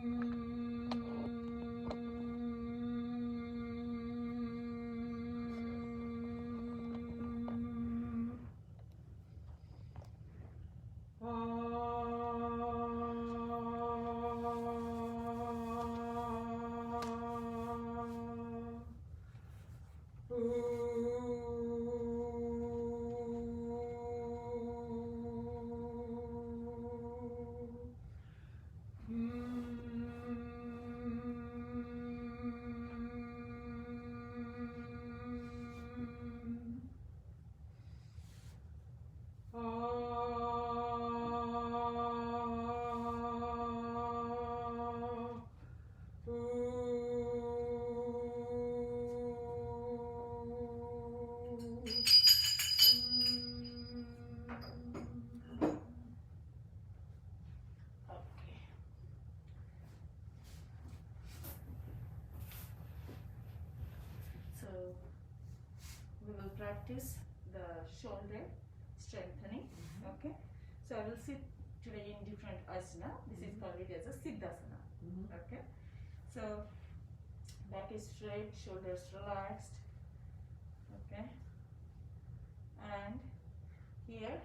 So we will practice the shoulder strengthening. Okay. So I will sit today in different asana. This is called it as a siddhasana. Okay. So back is straight, shoulders relaxed. Okay. And here,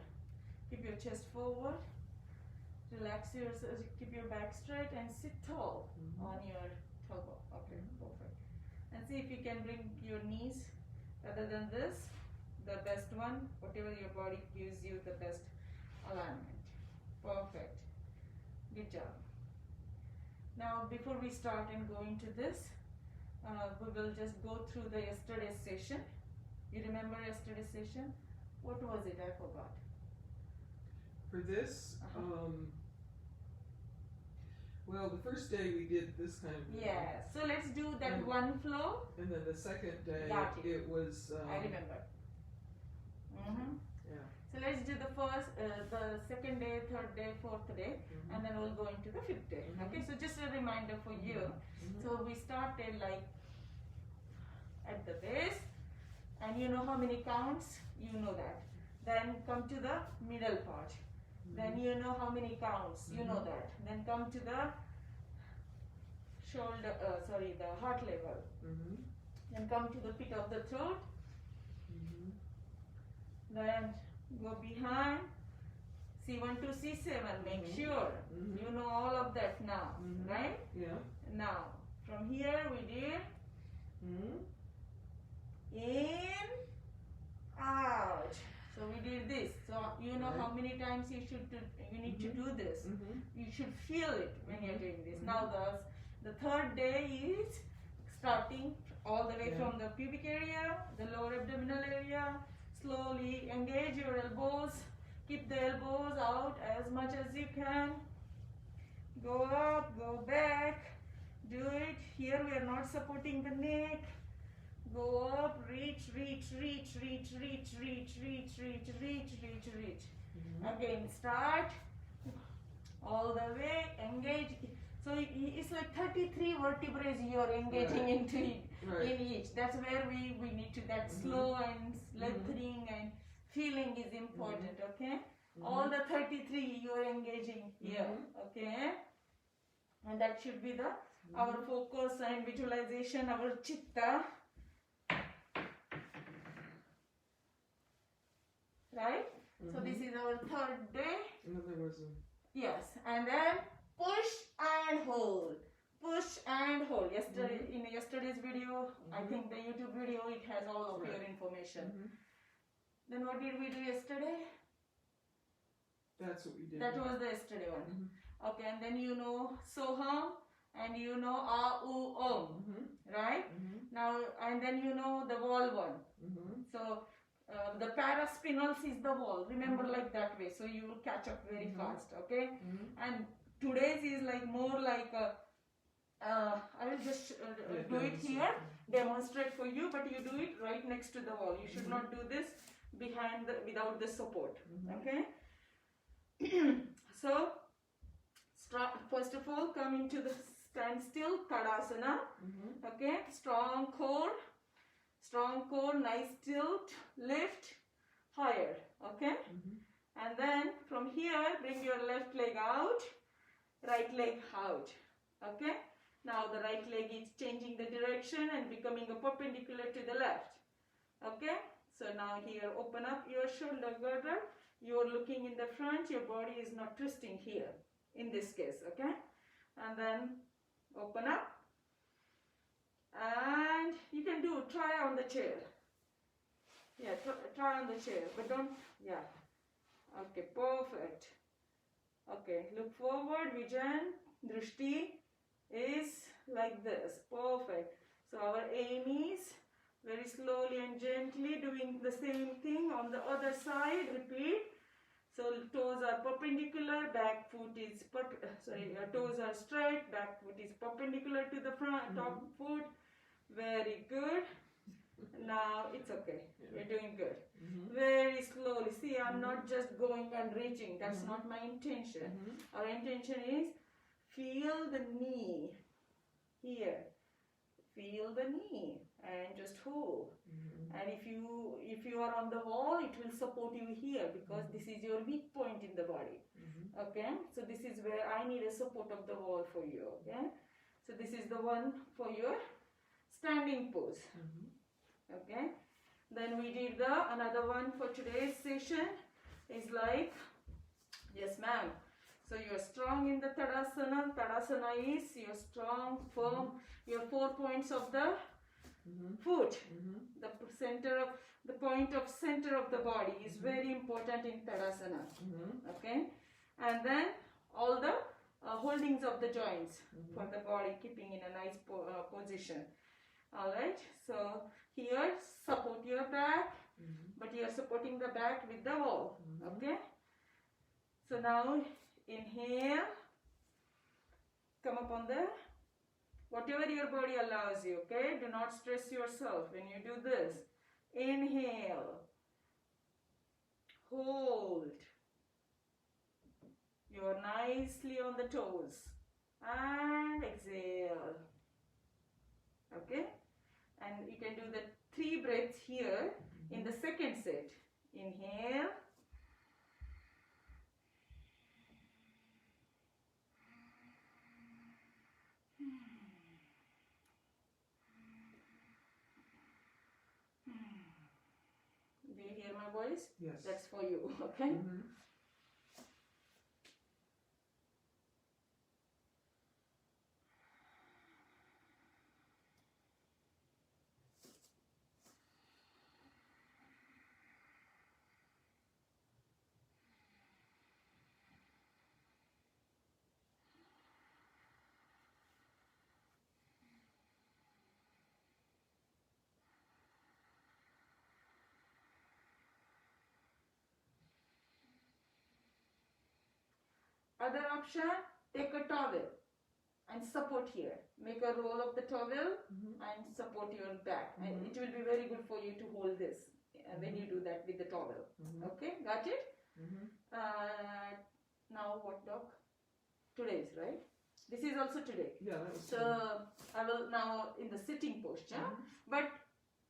keep your chest forward. Relax yourself. Keep your back straight and sit tall on your elbow. Okay. Perfect. And see if you can bring your knees rather than this, the best one, whatever your body gives you the best alignment. Perfect. Good job. Now before we start and go into this, we will just go through the yesterday's session. You remember yesterday's session? What was it? I forgot. For this, well, the first day we did this kind of movement. Yeah, so let's do that one flow. And then the second day, Got it. it was... I remember. Yeah. So let's do the first, the second day, third day, fourth day, and then we'll go into the fifth day. Okay, so just a reminder for you. So we started like at the base, and you know how many counts? You know that. Then come to the middle part. Then you know how many counts? You know that. Then come to the shoulder, the heart level. Then come to the pit of the throat. Then go behind C1 to C7. Make sure you know all of that now, right? Yeah. Now from here we did in, out. So we did this. So you know how many times you need to do this. You should feel it when you're doing this. Now the third day is starting all the way from the pubic area, the lower abdominal area. Slowly engage your elbows. Keep the elbows out as much as you can. Go up, go back. Do it. Here we are not supporting the neck. Go up, reach, reach, reach, reach, reach, reach, reach, reach, reach, reach, reach. Again, start all the way, engage. So it's like 33 vertebrae you are engaging into it, in each. That's where we need to, that slow and slithering and feeling is important, okay? All the 33 you are engaging here, okay? And that should be the our focus and visualization, our chitta. Right? So this is our third day. And then there was Yes, and then push and hold. Push and hold. Yesterday, in yesterday's video, I think the YouTube video, it has all of your information. Then what did we do yesterday? That's what we did. That was the yesterday one. Okay, and then you know Soham and you know A, U, Om. Right? Now, and then you know the wall one. So, the paraspinals is the wall. Remember like that way. So you will catch up very fast. Okay? And today's is like more like I will just do it here, demonstrate for you, but you do it right next to the wall. You should not do this behind without the support. Okay? So first of all, come into the standstill, Tadasana. Okay? Strong core, nice tilt, lift, higher. Okay? And then from here, bring your left leg out, right leg out. Okay. Now the right leg is changing the direction and becoming a perpendicular to the left. Okay. So now here open up your shoulder girdle. You are looking in the front. Your body is not twisting here in this case. Okay. And then open up. And you can try on the chair. Yeah, try on the chair, but don't, yeah. Okay, perfect. Okay, look forward, vision, drishti is like this. Perfect. So our aim is very slowly and gently doing the same thing on the other side. Repeat. So toes are perpendicular, back foot is, toes are straight, back foot is perpendicular to the front, top foot. Very good. Now it's okay. You're doing good. Very slowly. See, I'm not just going and reaching. That's not my intention. Our intention is feel the knee here. Feel the knee and just hold. And if you are on the wall, it will support you here because this is your weak point in the body. Okay. So this is where I need a support of the wall for you. Okay. So this is the one for your standing pose. Okay. Then we did another one for today's session is like, yes ma'am. So you're strong in the Tadasana. Tadasana is you're strong, firm. Your 4 points of the foot. The point of center of the body is very important in Tadasana. Okay. And then all the holdings of the joints for the body, keeping in a nice position. Alright, so here support your back, but you are supporting the back with the wall. Okay, so now inhale, come up on the whatever your body allows you. Okay, do not stress yourself when you do this. Inhale, hold, you are nicely on the toes, and exhale. Okay, and you can do the 3 breaths here in the second set. Inhale, do you hear my voice? Yes. That's for you. Okay. Other option, take a towel and support here. Make a roll of the towel and support your back. And it will be very good for you to hold this when you do that with the towel. Okay, got it? Now what dog? Today's, right? This is also today. Yeah, that was so I will now in the sitting posture. But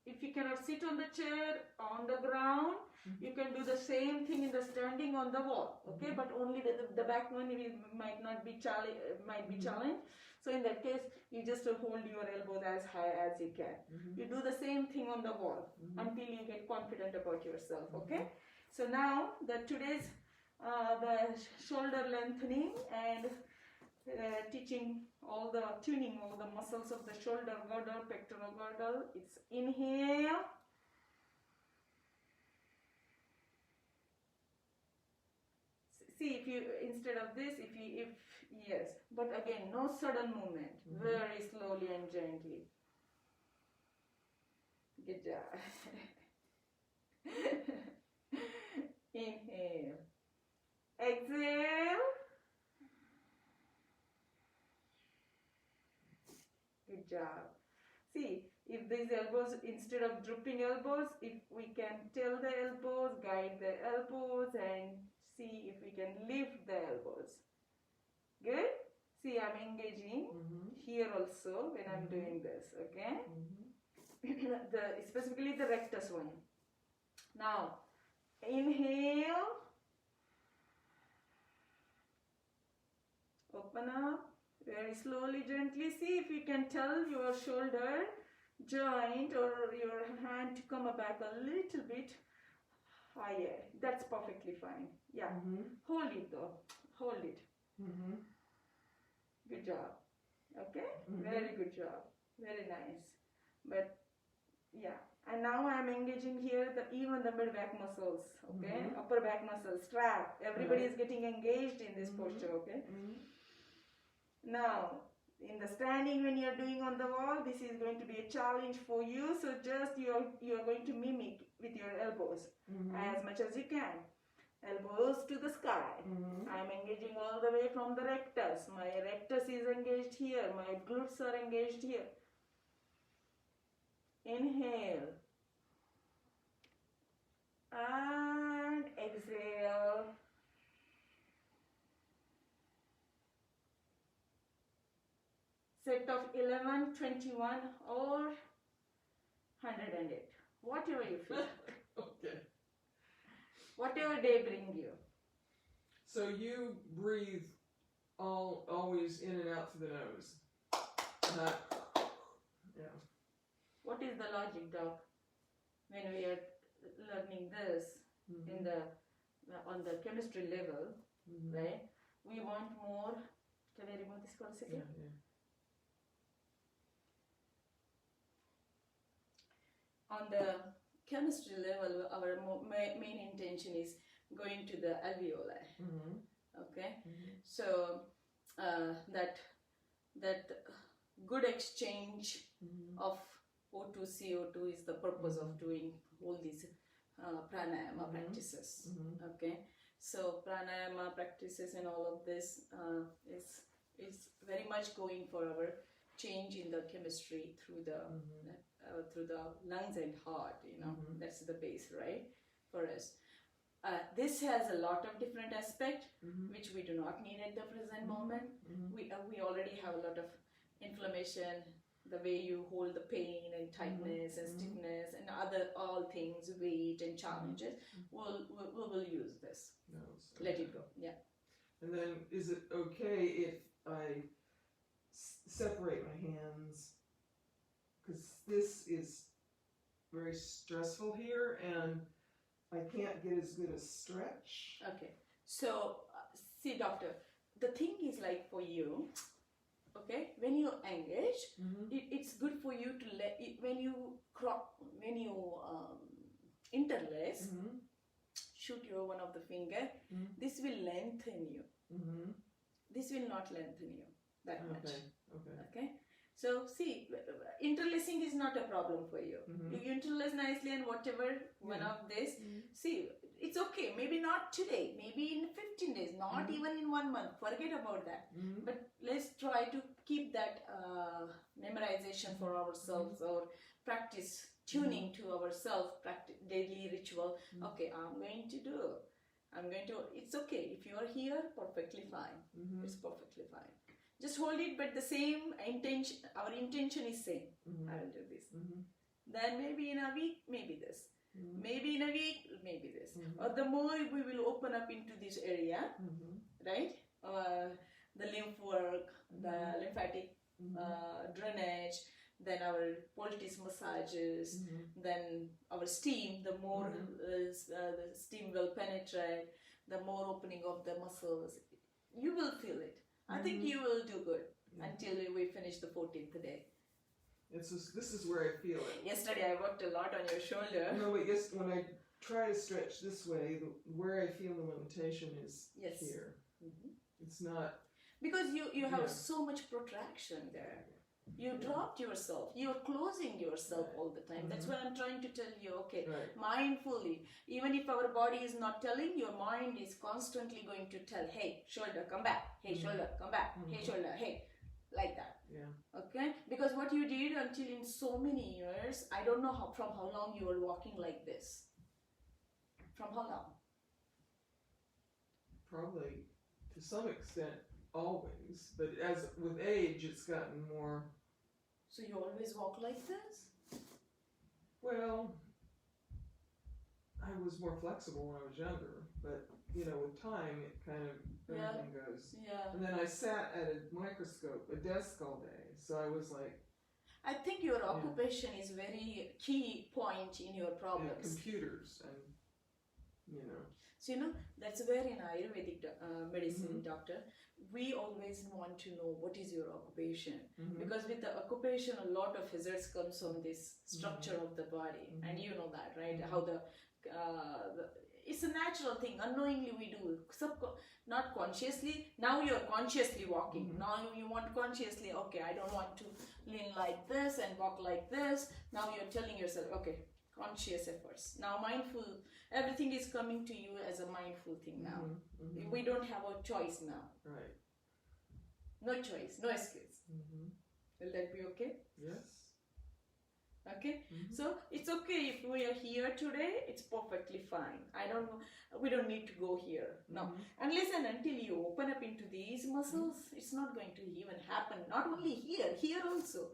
if you cannot sit on the chair, on the ground, you can do the same thing in the standing on the wall. Okay, but only the back one might not be challenged. So in that case, you just hold your elbows as high as you can. You do the same thing on the wall until you get confident about yourself. Okay. So now today's the shoulder lengthening and tuning all the muscles of the shoulder girdle, pectoral girdle. It's inhale. See if you instead of this, yes, but again no sudden movement. Very slowly and gently. Good job. Inhale. Exhale. Good job. See, if these elbows, instead of drooping elbows, if we can tell the elbows, guide the elbows and see if we can lift the elbows. Good? See, I'm engaging here also when I'm doing this, okay? Specifically the rectus one. Now, inhale. Open up. Very slowly, gently. See if you can tell your shoulder joint or your hand to come back a little bit higher. That's perfectly fine. Yeah. Hold it though. Hold it. Good job. Okay? Very good job. Very nice. But yeah. And now I am engaging here even the mid back muscles. Okay? Upper back muscles, strap. Everybody is getting engaged in this posture. Okay? Now, in the standing, when you are doing on the wall, this is going to be a challenge for you. So just you are going to mimic with your elbows as much as you can. Elbows to the sky. I am engaging all the way from the rectus. My rectus is engaged here. My glutes are engaged here. Inhale. And exhale. Set of 11, 21 or 108. Whatever you feel. Okay. Whatever day bring you. So you breathe always in and out through the nose. Not, yeah. What is the logic, Doc? When we are learning this in on the chemistry level, right? We want more. Can I remove this for a second? Yeah. On the chemistry level, our main intention is going to the alveoli. Okay, so that good exchange of O2, CO2 is the purpose of doing all these pranayama practices. Okay, so pranayama practices and all of this is very much going for our change in the chemistry through the lungs and heart. You know, that's the base, right, for us. This has a lot of different aspects which we do not need at the present moment. We already have a lot of inflammation, the way you hold the pain and tightness and stiffness and all things, weight and challenges. We'll use this. No, Let it go. Yeah. And then is it okay if I separate my hands? Because this is very stressful here and I can't get as good a stretch. Okay. So, see, doctor, the thing is like for you, okay, when you engage, it's good for you to when you interlace, shoot your one of the finger, this will lengthen you. This will not lengthen you that much. Okay. So see, interlacing is not a problem for you. You interlace nicely and whatever one of this. See, it's okay. Maybe not today. Maybe in 15 days. Not even in 1 month. Forget about that. But let's try to keep that memorization for ourselves or practice tuning to ourselves, practice daily ritual. Okay, I'm going to. It's okay. If you are here, perfectly fine. It's perfectly fine. Just hold it, but the same intention, our intention is same. I will do this. Then maybe in a week, maybe this. Maybe in a week, maybe this. Or the more we will open up into this area, right? The lymph work, the lymphatic drainage, then our poultice massages, then our steam, the more the steam will penetrate, the more opening of the muscles. You will feel it. I think you will do good until we finish the 14th day. This is where I feel it. Yesterday I worked a lot on your shoulder. No, but yes, when I try to stretch this way, where I feel the limitation is here. It's not... Because you have so much protraction there. You dropped yourself. You're closing yourself all the time. That's why I'm trying to tell you, okay, mindfully. Even if our body is not telling, your mind is constantly going to tell, hey, shoulder, come back. Hey, shoulder, come back. Hey, shoulder, hey. Like that. Okay? Because what you did until in so many years, I don't know from how long you were walking like this. From how long? Probably, to some extent, always. But as with age, it's gotten more... So you always walk like this? Well, I was more flexible when I was younger, but you know, with time, it kind of Yeah. everything goes. Yeah. And then I sat at a microscope, a desk all day, so I was like, I think your occupation is very key point in your yeah, problems. computers and you know. So you know that's where in Ayurvedic medicine, Mhm. doctor, we always want to know what is your occupation, Mhm. because with the occupation, a lot of hazards comes from this structure of the body, and you know that, right? How the it's a natural thing. Unknowingly we do, not consciously. Now you're consciously walking. Now you want consciously. Okay, I don't want to lean like this and walk like this. Now you're telling yourself, okay, conscious efforts. Now mindful. Everything is coming to you as a mindful thing now. Mhm. We don't have a choice now. Right. No choice, no excuse. Will that be okay? Yes. Okay. So it's okay if we are here today. It's perfectly fine. I don't know. We don't need to go here. No. And listen, until you open up into these muscles, it's not going to even happen. Not only here, here also.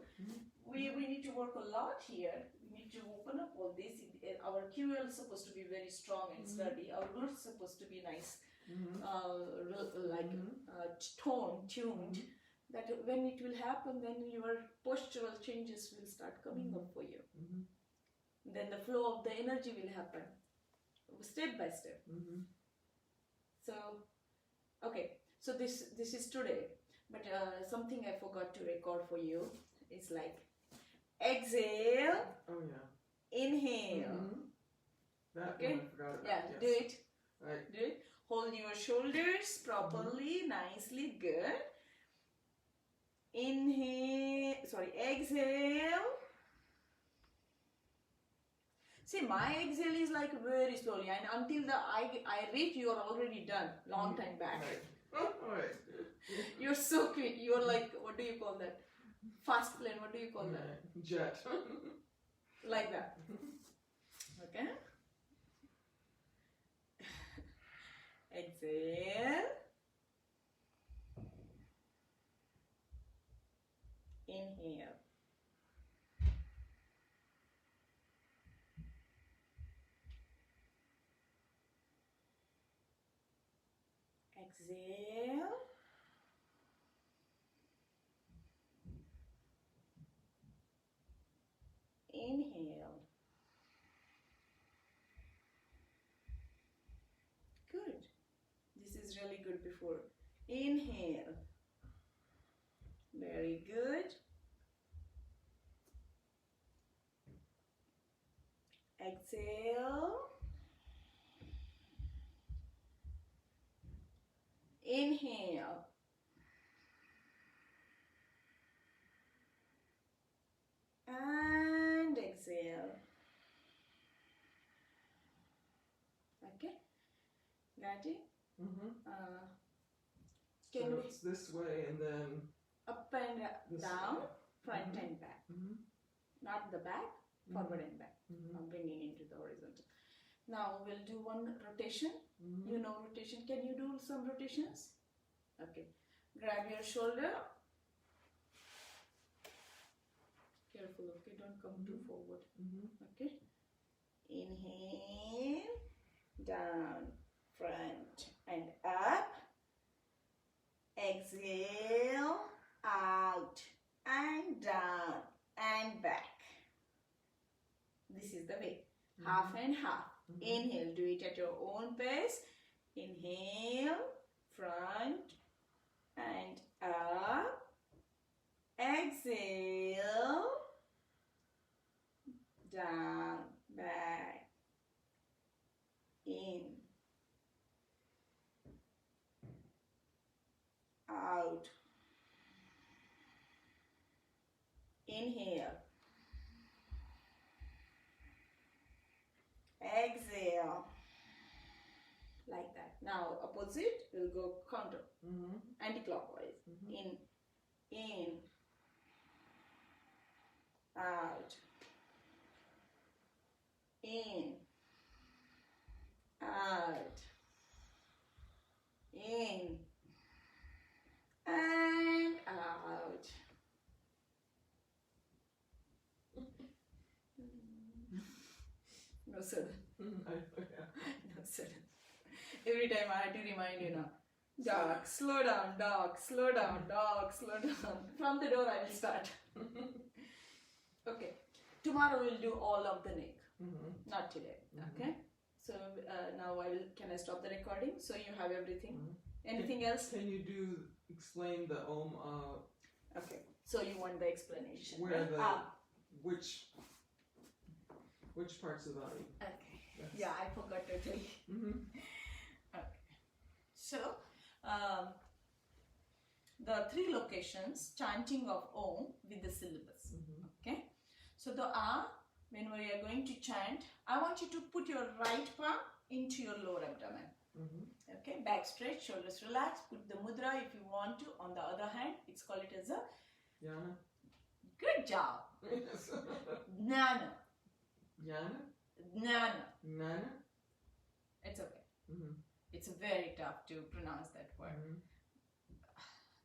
We need to work a lot here. We need to open up all this. Our QL is supposed to be very strong and sturdy. Our glutes supposed to be nice, tuned. That when it will happen, then your postural changes will start coming up for you. Then the flow of the energy will happen, step by step. So, okay. So this is today, but something I forgot to record for you. It's like exhale. Oh yeah. Inhale. That Okay. one I forgot about. Yeah. Yes. Do it. Right. Do it. Hold your shoulders properly, nicely. Good. Inhale. Sorry. Exhale. See, my exhale is like very slowly, and until I reach, you are already done. Long time back. Right. Right. You're so quick. You're like, what do you call that? Fast plane. What do you call that? Jet. Like that. Okay. Exhale. Inhale. Exhale. Inhale. Good. This is really good before. Inhale. Very good. Exhale. Inhale. And exhale. Okay. Got it? So Can we it's this way and then up and this down, way. front and back? Not the back, forward and back. I'm bringing into the horizontal. Now we'll do one rotation. You know rotation. Can you do some rotations? Okay. Grab your shoulder. Careful, okay? Don't come too forward. Okay. Inhale, down, front and up. Exhale, out and down and back. This is the way. Half and half. Inhale, do it at your own pace. Inhale, front and up. Exhale, down, back, in, out. Inhale. Exhale. Like that. Now opposite will go counter. Anti-clockwise. In, out, in, out, in, and out. No, sir. No, sir. Every time I had to remind you now. Dog, slow down, dog, slow down, dog, slow down. From the door I will start. Okay. Tomorrow we'll do all of the neck. Not today. Okay. So now can I stop the recording? So you have everything. Anything else? Can you explain the Om? Okay. So you want the explanation? Where right? which parts of the body? Okay. Yes. Yeah, I forgot to tell you. Okay. So the 3 locations chanting of Om with the syllables. Okay. So the when we are going to chant, I want you to put your right palm into your lower abdomen. Okay, back straight, shoulders relaxed. Put the mudra if you want to. On the other hand, it's called it as a Jnana. Good job. Jnana. Jnana. Jnana. Jnana. It's okay. It's very tough to pronounce that word.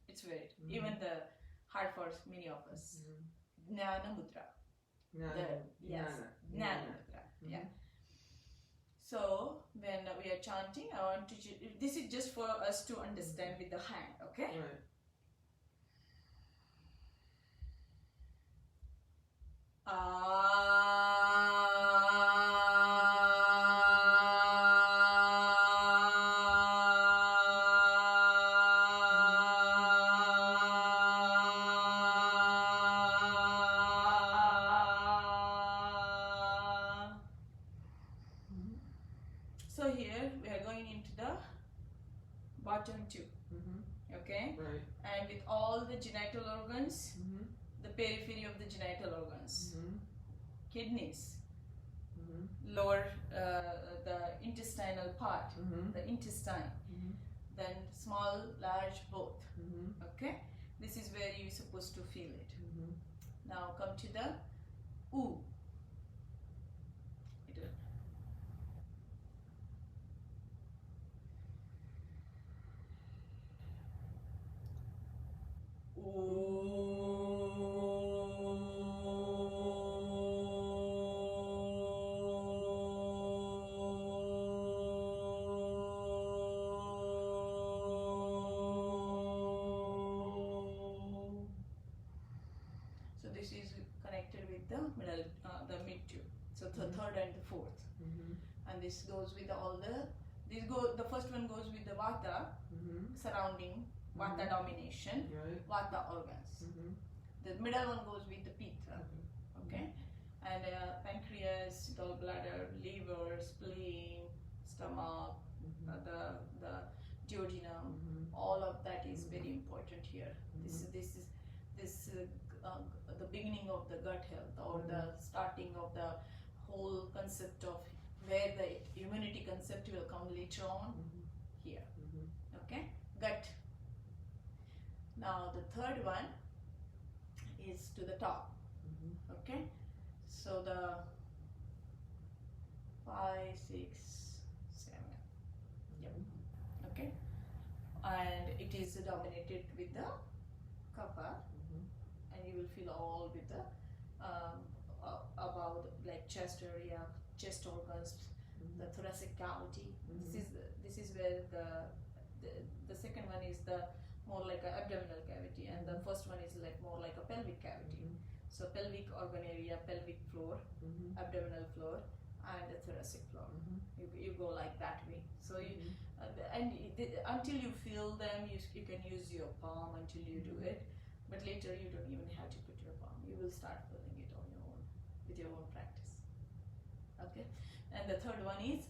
It's very even the hard for many of us. Jnana mudra. Yes, Jnana mudra. Yeah. So when we are chanting, I want to. This is just for us to understand with the hand. Okay. Right. So here we are going into the bottom 2. Okay. Right. And with all the genital organs, the periphery of the genital organs, kidneys, lower the intestinal part, the intestine, then small, large, both. Okay, this is where you're supposed to feel it. Now come to the U. So this is connected with the middle, the mid tube. So the third and the fourth, and this goes with all the. The first one goes with the Vata surrounding Vata domination, Right. Vata organs. The middle one goes with the Pitta. Okay, and pancreas, gallbladder, liver, spleen, stomach, the duodenum. All of that is very important here. This is the beginning of the gut health, or the starting of the whole concept of where the immunity concept will come later on here. Okay, gut. Now the third one is to the top. Okay, so the 5, 6, 7. Yep. Okay, and it is dominated with the kapha, and you will feel all with the about like chest area, chest organs, the thoracic cavity. This is where the second one is the more like a abdominal cavity, and the first one is like more like a pelvic cavity. So pelvic organ area, pelvic floor, abdominal floor, and the thoracic floor. You go like that way. So you until you feel them, you can use your palm until you do it. But later you don't even have to put your palm. You will start feeling it on your own with your own practice. Okay. And the third one is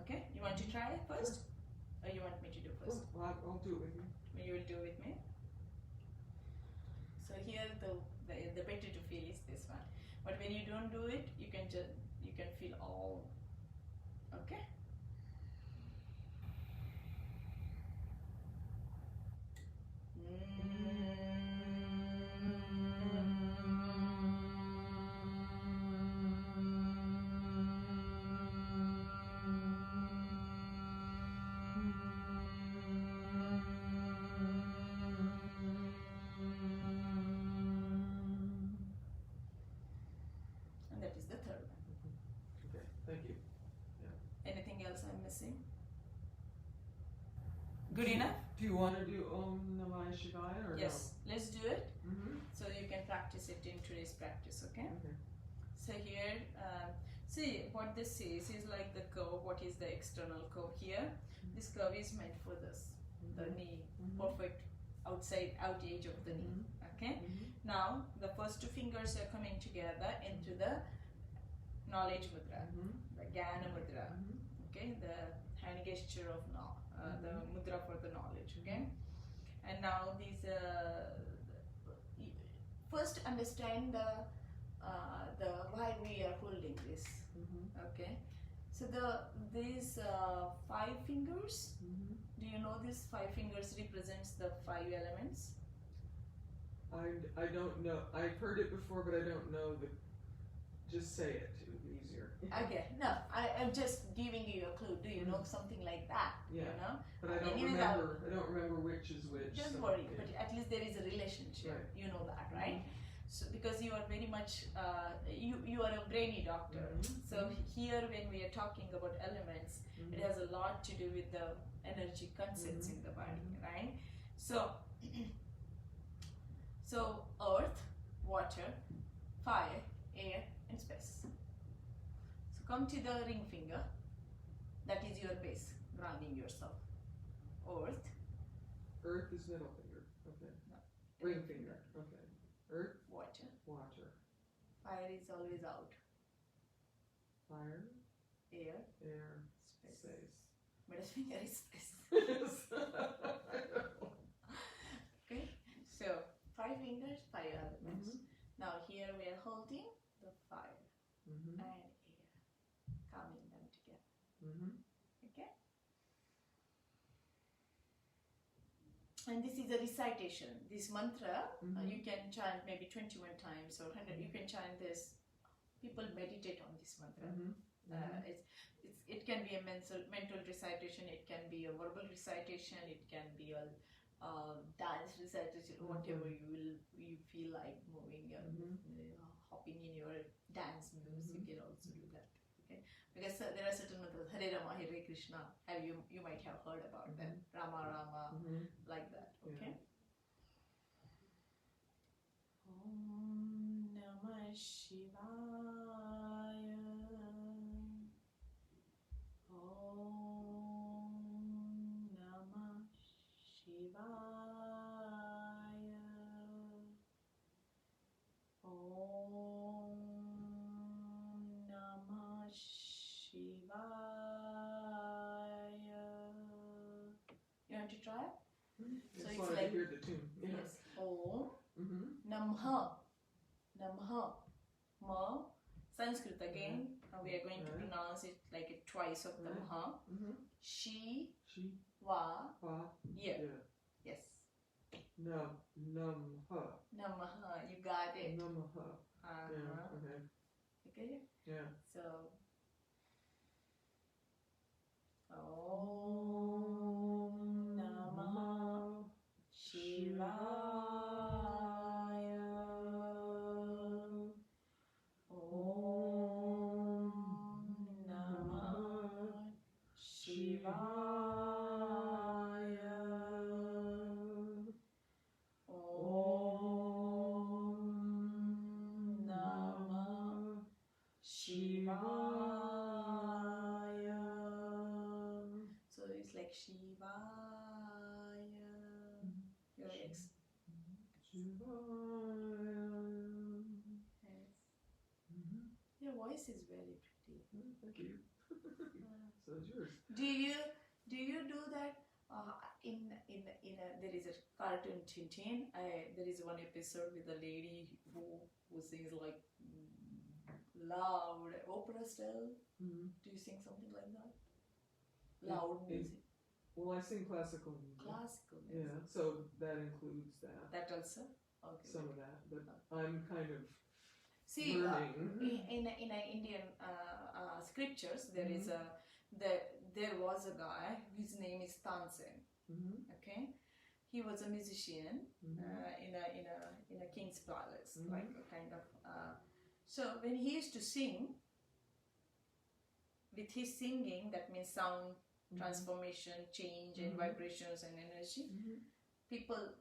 Okay. You want to try it first, or you want me to do first? Well, I'll do it with you. You will do with me. So here the better to feel is this one. But when you don't do it, you can feel all. Okay. And that is the third one. Okay. practicing. Good enough? Do you want to do Om Namah Shivaya or Yes, let's do it. no? Mm-hmm. So you can practice it in today's practice, okay? Okay. So here, see what this is like the curve. What is the external curve here? This curve is meant for this, the knee, perfect outside, out edge of the knee, okay? Now, the first two fingers are coming together into the knowledge mudra, the Jnana mudra, okay? The hand gesture of the mudra for the knowledge, okay? And now these, first understand the why we are holding this, okay? So these 5 fingers, do you know these 5 fingers represents the 5 elements? I don't know. I've heard it before, but I don't know the. Just say it. It would be easier. Okay, no, I'm just giving you a clue. Do you know something like that? Yeah. You know? But I don't Anyways, remember. I don't remember which is which. Don't so, worry, yeah. but at least there is a relationship. Right. You know that, right? So because you are very much you are a brainy doctor. So here when we are talking about elements, it has a lot to do with the energy concepts in the body, right? So so earth, water, fire, air, and space. So come to the ring finger. That is your base, grounding yourself. Earth. Earth is middle finger. Okay. No. Ring finger. Okay. Earth. Water. Water. Fire is always out. Fire. Air. Air. Space. Space. Middle finger is space. Okay. So 5 fingers, 5 elements. Now here we are holding the fire and air, calming them together. Okay. And this is a recitation. This mantra you can chant maybe 21 times or 100. You can chant this. People meditate on this mantra. It can be a mental recitation. It can be a verbal recitation. It can be a dance recitation. Whatever you feel like moving, hopping in your dance moves. You can also do that. Okay, because there are certain mantras. Hare Rama, Hare Krishna. You might have heard about them. Rama Rama, like that. Okay. Om Namah Shivaya. Om Namah Shivaya. Om Namah Shivaya. You want to try? Just So it's wanted like- to hear the tune. Yeah. Yes. Om Mm-hmm. Namah Ma. Sanskrit again. We are going to Right. pronounce it like a twice of the Right. Maha. Mm-hmm. She She. Va Pa. Yeah. Yeah. Yes. Num. Num. Ha. Namaha. You got it. Num. Ha. Uh-huh. Yeah. Okay. Okay. Yeah. So Om Namah Shivaya. Om Namah Shivaya. Om Namah Shivaya. So it's like Shivaya. Your ex. Yes. Your voice is very pretty. Thank you. So is yours. Do you do that? There is a cartoon Tintin. There is one episode with a lady who sings like loud opera style. Do you sing something like that? Loud music, Well, I sing classical music. classical music. Yeah, so that includes that. That also. Okay. Some of that, but I'm kind of See, learning. in Indian scriptures, there is there was a guy. His name is Tansen. Okay, he was a musician in a king's palace, like a kind of. So when he used to sing, with his singing, that means sound transformation, change, and Mhm. vibrations and energy. Mhm. People,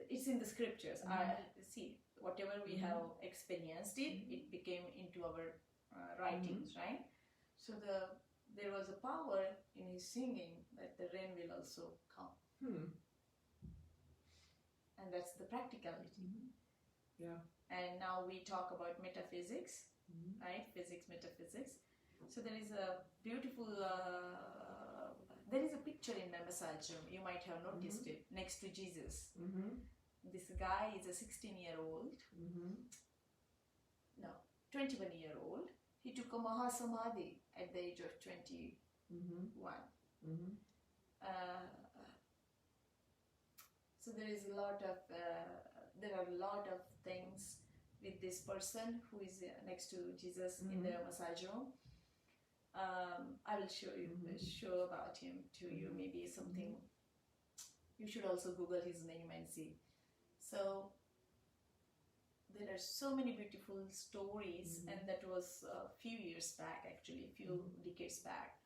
it's in the scriptures. Mhm. I see whatever we Mhm. have experienced it became into our writings, right? So there was a power in his singing that the rain will also come, Hmm. and that's the practicality. Mhm. Yeah. And now we talk about metaphysics, Mhm. right? Physics, metaphysics. So there is a beautiful there is a picture in my massage room, you might have noticed it, next to Jesus. Mhm. This guy is a 16-year-old, Mhm. no, 21-year-old. He took a Mahasamadhi at the age of 21. Mhm. Mhm. Uh, so there is a lot of there are a lot of things with this person who is next to Jesus in the massage room. I will show about him to you, maybe something. You should also Google his name and see. So there are so many beautiful stories, and that was a few years back, actually, a few decades back.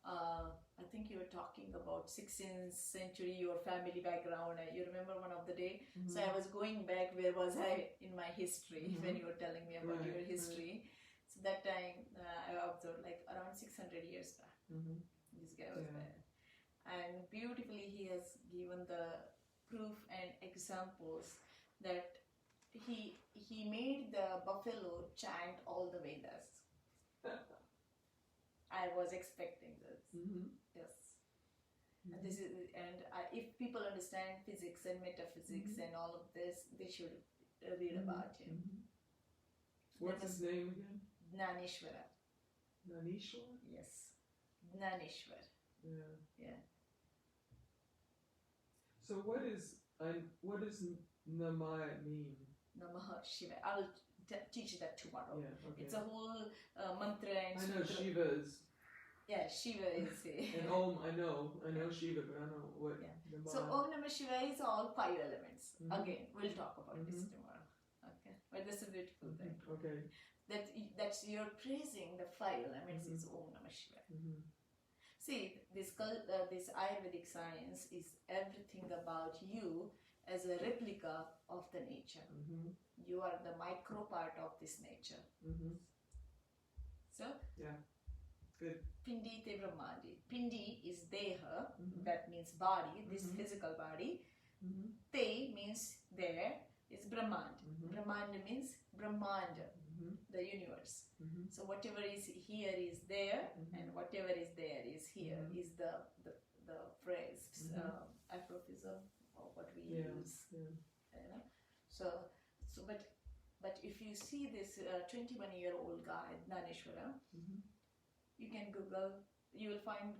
I think you were talking about 16th century, your family background. You remember one of the day? So I was going back, where was I in my history when you were telling me about your history. So that time I observed like around 600 years back. This guy was there. And beautifully he has given the proof and examples that he made the buffalo chant all the Vedas. I was expecting this. Yes. And this is, if people understand physics and metaphysics and all of this, they should read about him. What's his name again? Gnaneshwara. Gnaneshwara? Yes. Gnaneshwar. Yeah. So what does Namaya mean? Namah Shiva. I will teach that tomorrow. Yeah, okay. It's a whole mantra and I know sutra. Shiva is. Yeah, Shiva is. And Om, I know Shiva, but I don't know what. Yeah. So Om Namah Shiva is all 5 elements. Again, we'll talk about this tomorrow. Okay, but this is a beautiful thing. Okay. That's you're praising the 5 elements is Om Namah Shiva. See, this Ayurvedic science is everything about you as a replica of the nature. You are the micro part of this nature. So, yeah, good. Pindi te Brahmandi. Pindi is Deha, that means body, this physical body. Te means there, is Brahmand. Brahmand means Brahmanda, the universe. So whatever is here is there, and whatever is there is here, is the phrase, apophism, or what we use. You know? So but if you see this 21-year-old guy, Gnaneshwara, you can Google, you will find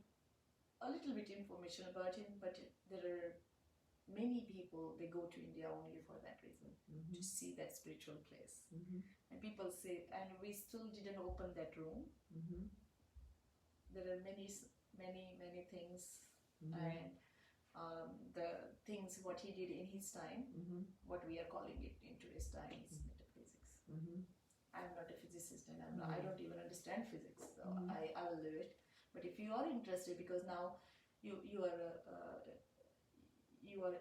a little bit information about him, but there are many people, they go to India only for that reason, to see that spiritual place. And people say, and we still didn't open that room. There are many things, and the things what he did in his time, what we are calling it in today's time is metaphysics. I'm not a physicist, and I don't even understand physics, so I will do it. But if you are interested, because now you are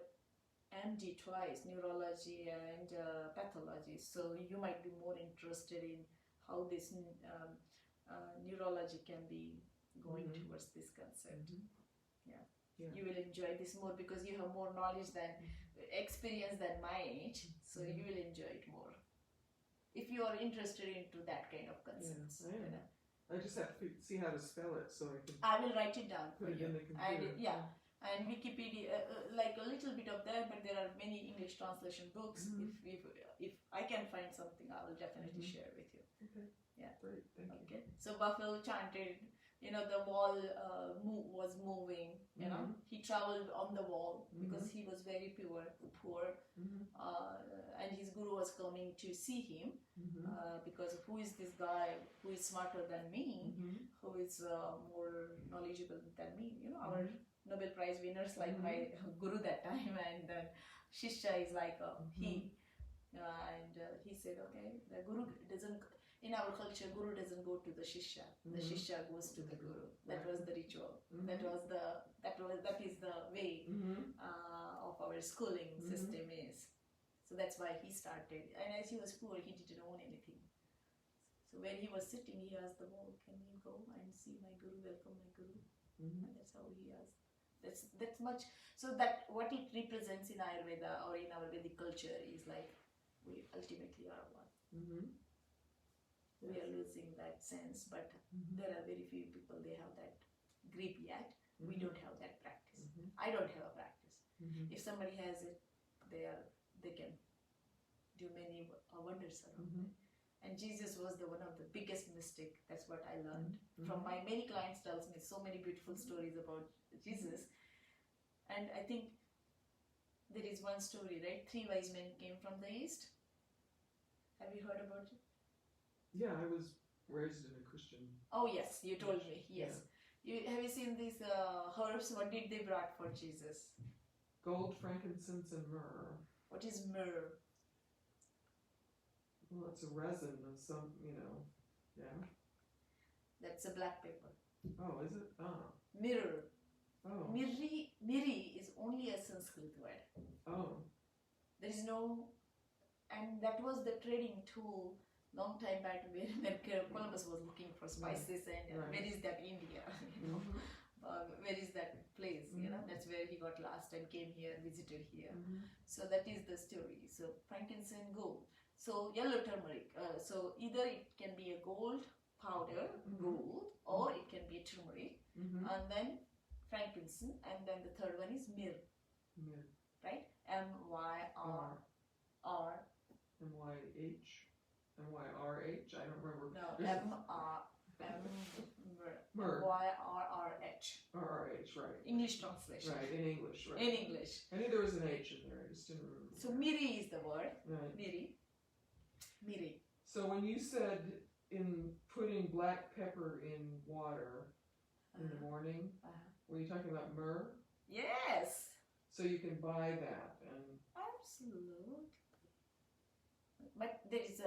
MD twice, neurology and pathology, so you might be more interested in how this neurology can be going towards this concept. You will enjoy this more because you have more knowledge than experience than my age, so you will enjoy it more if you are interested into that kind of concepts. Yeah, I just have to see how to spell it so I can. I will write it down for put it you. in the computer. And Wikipedia, like a little bit of that, but there are many English translation books. If I can find something, I will definitely share with you. Okay. Yeah. Great. Thank you. Okay. So Buffalo chanted. The wall was moving. He traveled on the wall because he was very poor, and his guru was coming to see him because who is this guy who is smarter than me, who is more knowledgeable than me? Our Nobel Prize winners like my guru that time, and then Shishya is like he. And he said, okay, the guru in our culture, guru doesn't go to the shishya. The shishya goes to the guru. That was the ritual. That is the way of our schooling system is. So that's why he started. And as he was poor, he didn't own anything. So when he was sitting, he asked the monk, "Can we go and see my guru? Welcome my guru." And that's how he asked. That's much. So that what it represents in Ayurveda or in our Vedic culture is like we ultimately are one. We are losing that sense, but there are very few people they have that grip yet. We don't have that practice. I don't have a practice. If somebody has it, they can do many wonders around it. And Jesus was one of the biggest mystic. That's what I learned from my many clients. Tells me so many beautiful stories about Jesus. And I think there is one story, right? 3 wise men came from the east. Have you heard about it? Yeah, I was raised in a Christian. Oh yes, you told me. Yes. Have you seen these herbs? What did they brought for Jesus? Gold, frankincense, and myrrh. What is myrrh? Well, it's a resin of some, yeah. That's a black pepper. Oh, is it? Mirror. Oh. Miri is only a Sanskrit word. Oh. There is no, and that was the trading tool long time back when Columbus was looking for spices and where is that India? Where is that place? That's where he got lost and came here, visited here. So that is the story. So frankincense, gold. So yellow turmeric. So either it can be a gold powder, gold, or it can be a turmeric, and then frankincense, and then the third one is myrrh. Myrrh. Right? M-Y-R-R. M-Y-H? M-Y-R-H? I don't remember. No, Myrrh. Y-R-R-H. R-R-H, right. English translation. Right, in English, right. In English. I knew there was an H in there, I just didn't remember. So miri is the word. Right. Miri. So when you said in putting black pepper in water in the morning, were you talking about myrrh? Yes. So you can buy that and... Absolutely. But there is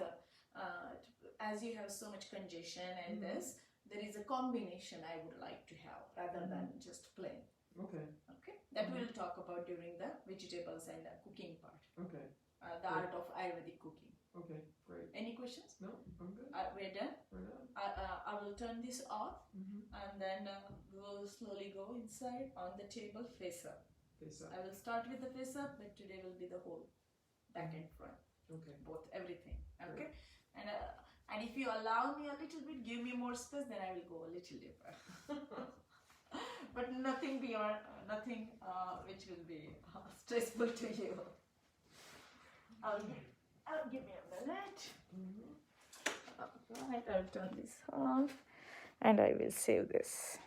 as you have so much congestion and this, there is a combination I would like to have rather than just plain. Okay. Okay. That we'll talk about during the vegetables and the cooking part. Okay. The art of Ayurvedic cooking. Okay, great. Any questions? No, I'm good. We're done. We're done. I will turn this off and then we'll slowly go inside on the table face up. Face up. I will start with the face up, but today will be the whole back and front. Okay. Both, everything. Okay. And if you allow me a little bit, give me more space, then I will go a little deeper. But nothing beyond, nothing which will be stressful to you. I'll give me a minute. Alright, I'll turn this off and I will save this.